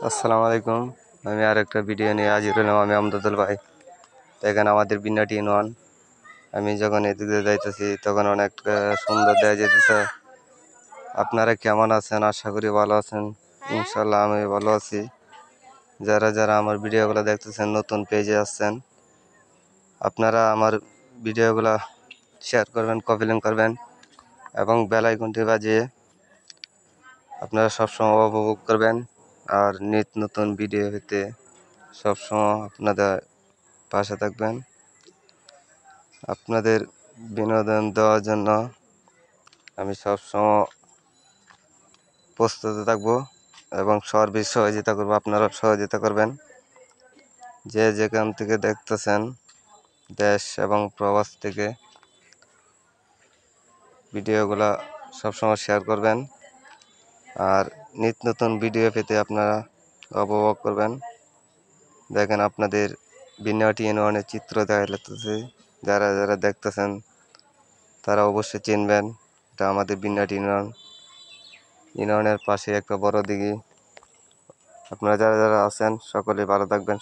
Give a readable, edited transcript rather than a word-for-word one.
আসসালামু আলাইকুম। আমি আরেকটা ভিডিও নিয়ে হাজির হলাম। আমি আমদাদুল ভাই। দেখেন আমাদের বিন্নাটি ইউনিয়ন। আমি যখন এদিকে যাইতেছি তখন অনেক সুন্দর দেখা যেতেছে। আপনারা কেমন আছেন? আশা করি ভালো আছেন। ইনশাল্লাহ আমি ভালো আছি। যারা যারা আমার ভিডিওগুলো দেখতেছেন, নতুন পেজে আসছেন, আপনারা আমার ভিডিওগুলো শেয়ার করবেন, কপি লিঙ্ক করবেন এবং বেল আইকনটি বাজিয়ে আপনারা সবসময় উপভোগ করবেন। আর নিত্য নতুন ভিডিও পেতে সবসময় আপনাদের পাশে থাকবেন। আপনাদের বিনোদন দেওয়ার জন্য আমি সবসময় প্রস্তুত থাকবো এবং সর্বিক সহযোগিতা করবো। আপনারা সহযোগিতা করবেন। যে যেখান থেকে দেখতেছেন, দেশ এবং প্রবাস থেকে ভিডিওগুলো সবসময় শেয়ার করবেন। আর নিত্য নতুন ভিডিও পেতে আপনারা উপভোগ করবেন। দেখেন আপনাদের বিন্যাটি ইউনিয়নের চিত্র দেখা যাচ্ছে। যারা যারা দেখতেছেন তারা অবশ্যই চিনবেন, এটা আমাদের বিন্যাটি ইউনিয়নের পাশে একটা বড় দিঘি। আপনারা যারা যারা আছেন সকলে ভালো থাকবেন।